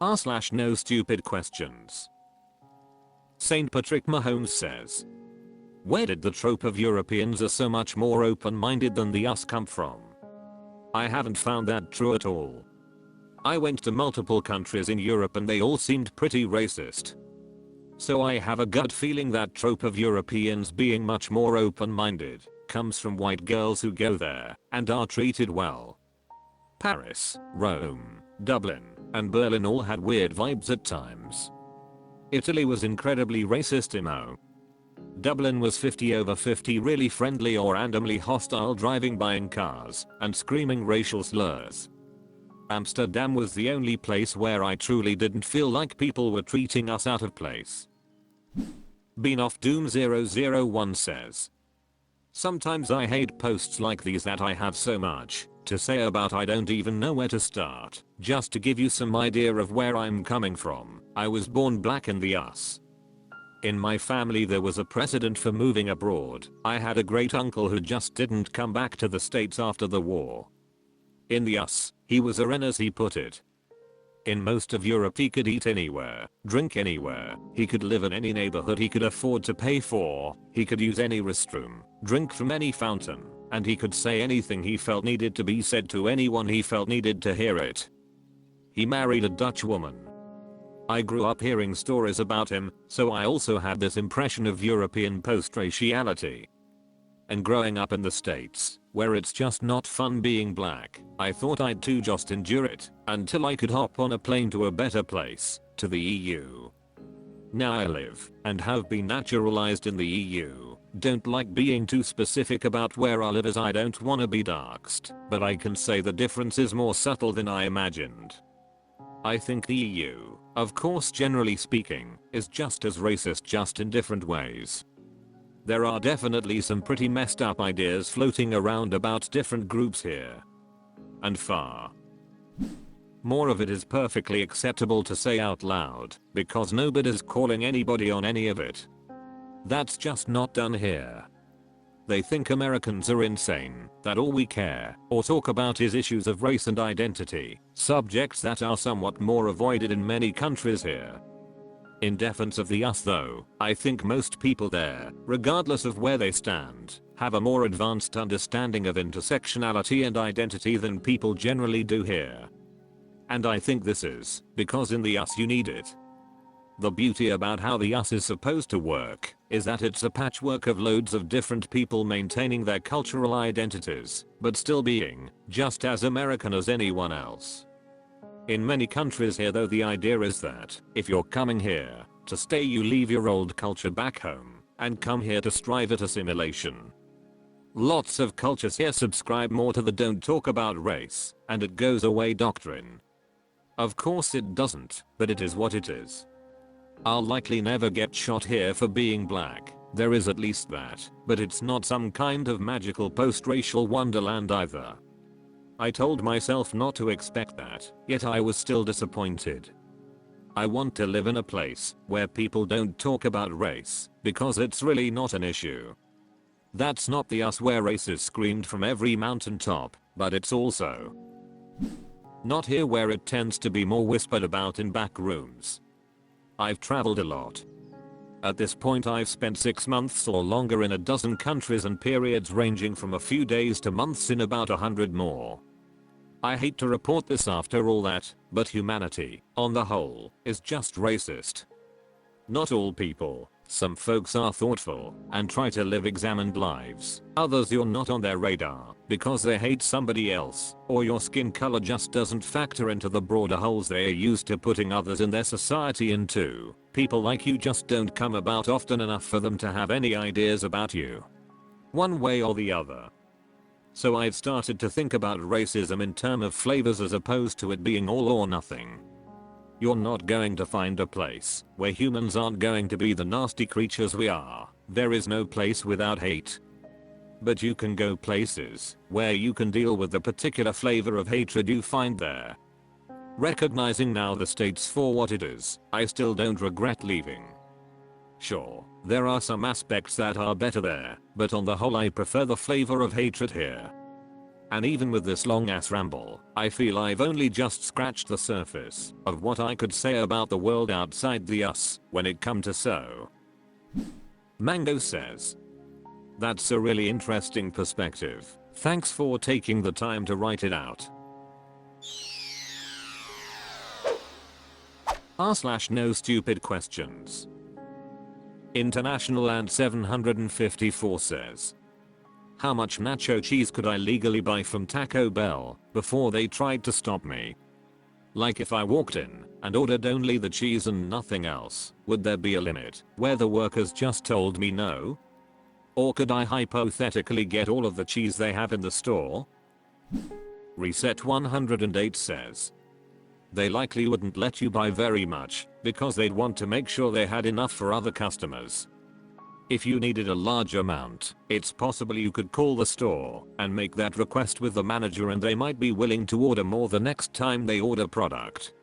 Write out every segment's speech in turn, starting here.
r/NoStupidQuestions. St. Patrick Mahomes says, where did the trope of Europeans are so much more open-minded than the us come from? I haven't found that true at all. I went to multiple countries in Europe and they all seemed pretty racist. So I have a gut feeling that trope of Europeans being much more open-minded comes from white girls who go there and are treated well. Paris, Rome, Dublin, and Berlin all had weird vibes at times. Italy was incredibly racist. Dublin was 50/50 really friendly or randomly hostile, driving by in cars and screaming racial slurs. Amsterdam was the only place where I truly didn't feel like people were treating us out of place. Beanoff Doom 001 says, sometimes I hate posts like these that I have so much to say about I don't even know where to start. Just to give you some idea of where I'm coming from, I was born black in the US. In my family there was a precedent for moving abroad. I had a great uncle who just didn't come back to the States after the war. In the US, he was a ren as he put it. In most of Europe he could eat anywhere, drink anywhere, he could live in any neighborhood he could afford to pay for, he could use any restroom, drink from any fountain, and he could say anything he felt needed to be said to anyone he felt needed to hear it. He married a Dutch woman. I grew up hearing stories about him, so I also had this impression of European post-raciality. And growing up in the States, where it's just not fun being black, I thought I'd too just endure it until I could hop on a plane to a better place, to the EU. Now I live and have been naturalized in the EU. Don't like being too specific about where I live as I don't wanna be doxxed, but I can say the difference is more subtle than I imagined. I think the EU, of course generally speaking, is just as racist, just in different ways. There are definitely some pretty messed up ideas floating around about different groups here. And far more of it is perfectly acceptable to say out loud because nobody's calling anybody on any of it. That's just not done here. They think Americans are insane, that all we care or talk about is issues of race and identity, subjects that are somewhat more avoided in many countries here. In defense of the us though, I think most people there, regardless of where they stand, have a more advanced understanding of intersectionality and identity than people generally do here. And I think this is because in the us you need it. The beauty about how the us is supposed to work is that it's a patchwork of loads of different people maintaining their cultural identities, but still being just as American as anyone else. In many countries here though, the idea is that if you're coming here to stay, you leave your old culture back home and come here to strive at assimilation. Lots of cultures here subscribe more to the don't talk about race and it goes away doctrine. Of course it doesn't, but it is what it is. I'll likely never get shot here for being black, there is at least that, but it's not some kind of magical post-racial wonderland either. I told myself not to expect that, yet I was still disappointed. I want to live in a place where people don't talk about race because it's really not an issue. That's not the us where race is screamed from every mountaintop, but it's also not here where it tends to be more whispered about in back rooms. I've traveled a lot. At this point I've spent 6 months or longer in a dozen countries and periods ranging from a few days to months in about 100 more. I hate to report this after all that, but humanity, on the whole, is just racist. Not all people. Some folks are thoughtful and try to live examined lives. Others you're not on their radar because they hate somebody else or your skin color just doesn't factor into the broader holes they are used to putting others in their society into. People like you just don't come about often enough for them to have any ideas about you, one way or the other. So I've started to think about racism in terms of flavors as opposed to it being all or nothing. You're not going to find a place where humans aren't going to be the nasty creatures we are. There is no place without hate. But you can go places where you can deal with the particular flavor of hatred you find there. Recognizing now the States for what it is, I still don't regret leaving. Sure, there are some aspects that are better there, but on the whole I prefer the flavor of hatred here. And even with this long ass ramble, I feel I've only just scratched the surface of what I could say about the world outside the us when it come to so. Mango says, that's a really interesting perspective. Thanks for taking the time to write it out. r/NoStupidQuestions. International and 754 says, how much nacho cheese could I legally buy from Taco Bell before they tried to stop me? Like if I walked in and ordered only the cheese and nothing else, would there be a limit where the workers just told me no? Or could I hypothetically get all of the cheese they have in the store? Reset 108 says, they likely wouldn't let you buy very much because they'd want to make sure they had enough for other customers. If you needed a large amount, it's possible you could call the store and make that request with the manager and they might be willing to order more the next time they order product.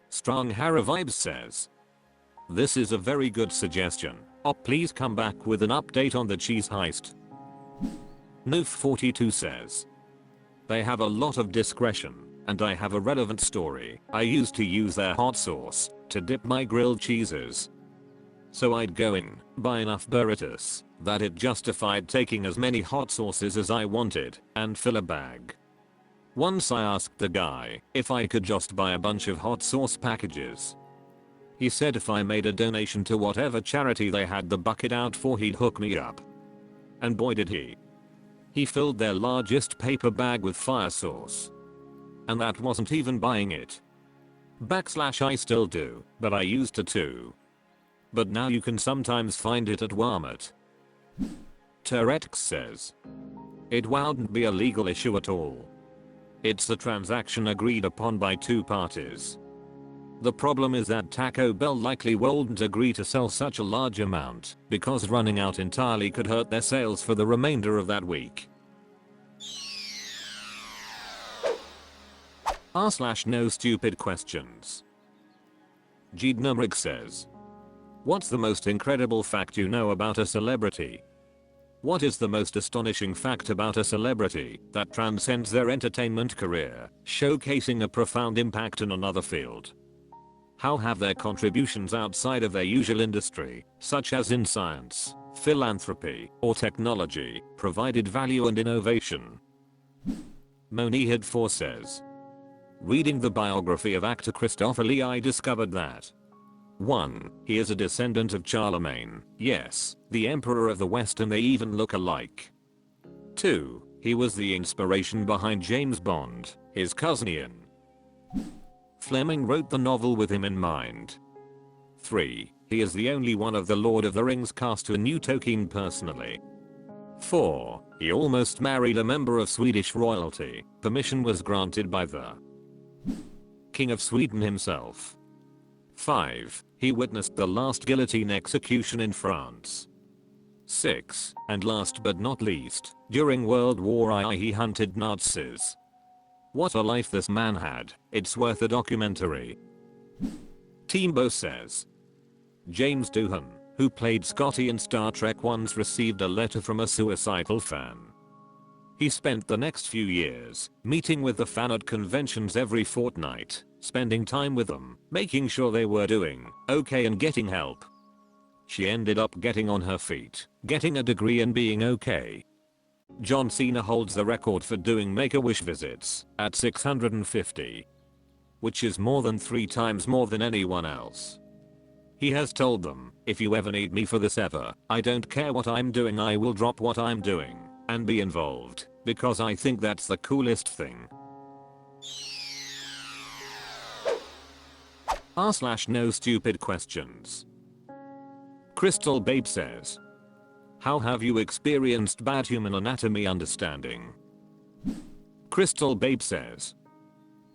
Strong Hara Vibes says, this is a very good suggestion. Please come back with an update on the cheese heist. Noof42 says, they have a lot of discretion, and I have a relevant story. I used to use their hot sauce to dip my grilled cheeses. So I'd go in, buy enough burritos that it justified taking as many hot sauces as I wanted and fill a bag. Once I asked the guy if I could just buy a bunch of hot sauce packages. He said if I made a donation to whatever charity they had the bucket out for, he'd hook me up. And boy did he. He filled their largest paper bag with fire sauce. And that wasn't even buying it. I still do, but I used to too. But now you can sometimes find it at Walmart. Teretx says, it wouldn't be a legal issue at all. It's a transaction agreed upon by two parties. The problem is that Taco Bell likely wouldn't agree to sell such a large amount because running out entirely could hurt their sales for the remainder of that week. r/NoStupidQuestions. Jeednumrig says, what's the most incredible fact you know about a celebrity? What is the most astonishing fact about a celebrity that transcends their entertainment career, showcasing a profound impact in another field? How have their contributions outside of their usual industry, such as in science, philanthropy, or technology, provided value and innovation? Monihid4 says, reading the biography of actor Christopher Lee, I discovered that 1. He is a descendant of Charlemagne, yes, the Emperor of the West, and they even look alike. 2. He was the inspiration behind James Bond, his cousin Ian Fleming wrote the novel with him in mind. 3. He is the only one of the Lord of the Rings cast who knew Tolkien personally. 4. He almost married a member of Swedish royalty. Permission was granted by the King of Sweden himself. 5. He witnessed the last guillotine execution in France. 6. And last but not least, during World War I he hunted Nazis. What a life this man had, it's worth a documentary. Teambo says, James Doohan, who played Scotty in Star Trek, once received a letter from a suicidal fan. He spent the next few years meeting with the fan at conventions every fortnight, spending time with them, making sure they were doing okay and getting help. She ended up getting on her feet, getting a degree and being okay. John Cena holds the record for doing Make-A-Wish visits at 650, which is more than 3 times more than anyone else. He has told them, if you ever need me for this ever, I don't care what I'm doing, I will drop what I'm doing and be involved, because I think that's the coolest thing. r/NoStupidQuestions. Crystal Babe says, how have you experienced bad human anatomy understanding? Crystal Babe says,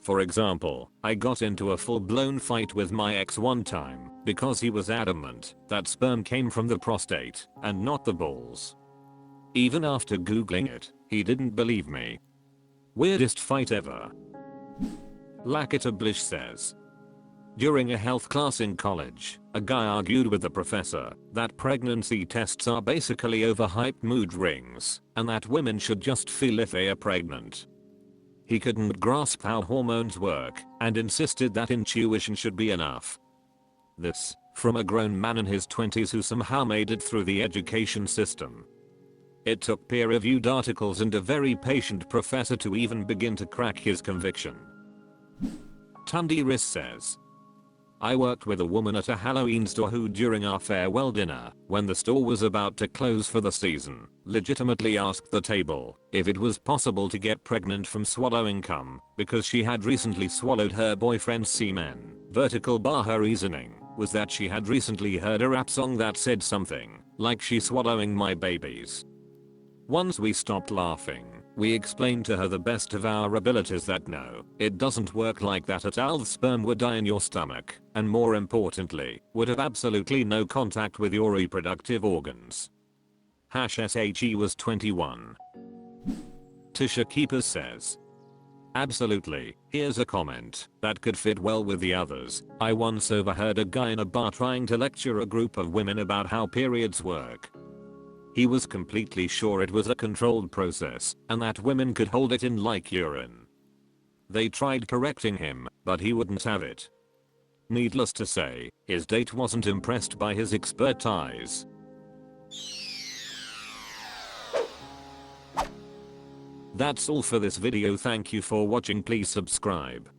for example, I got into a full-blown fight with my ex one time because he was adamant that sperm came from the prostate and not the balls. Even after googling it, he didn't believe me. Weirdest fight ever. Lakitablish says, During a health class in college, a guy argued with the professor that pregnancy tests are basically overhyped mood rings and that women should just feel if they are pregnant. He couldn't grasp how hormones work and insisted that intuition should be enough. This, from a grown man in his 20s who somehow made it through the education system. It took peer-reviewed articles and a very patient professor to even begin to crack his conviction. Tundi Riss says, I worked with a woman at a Halloween store who during our farewell dinner, when the store was about to close for the season, legitimately asked the table if it was possible to get pregnant from swallowing cum because she had recently swallowed her boyfriend's semen. Her reasoning was that she had recently heard a rap song that said something like "she's swallowing my babies." Once we stopped laughing, we explained to her the best of our abilities that no, it doesn't work like that at all. The sperm would die in your stomach, and more importantly, would have absolutely no contact with your reproductive organs. #SHE was 21. Tisha Keepers says, absolutely, here's a comment that could fit well with the others. I once overheard a guy in a bar trying to lecture a group of women about how periods work. He was completely sure it was a controlled process and that women could hold it in like urine. They tried correcting him, but he wouldn't have it. Needless to say, his date wasn't impressed by his expertise. That's all for this video. Thank you for watching. Please subscribe.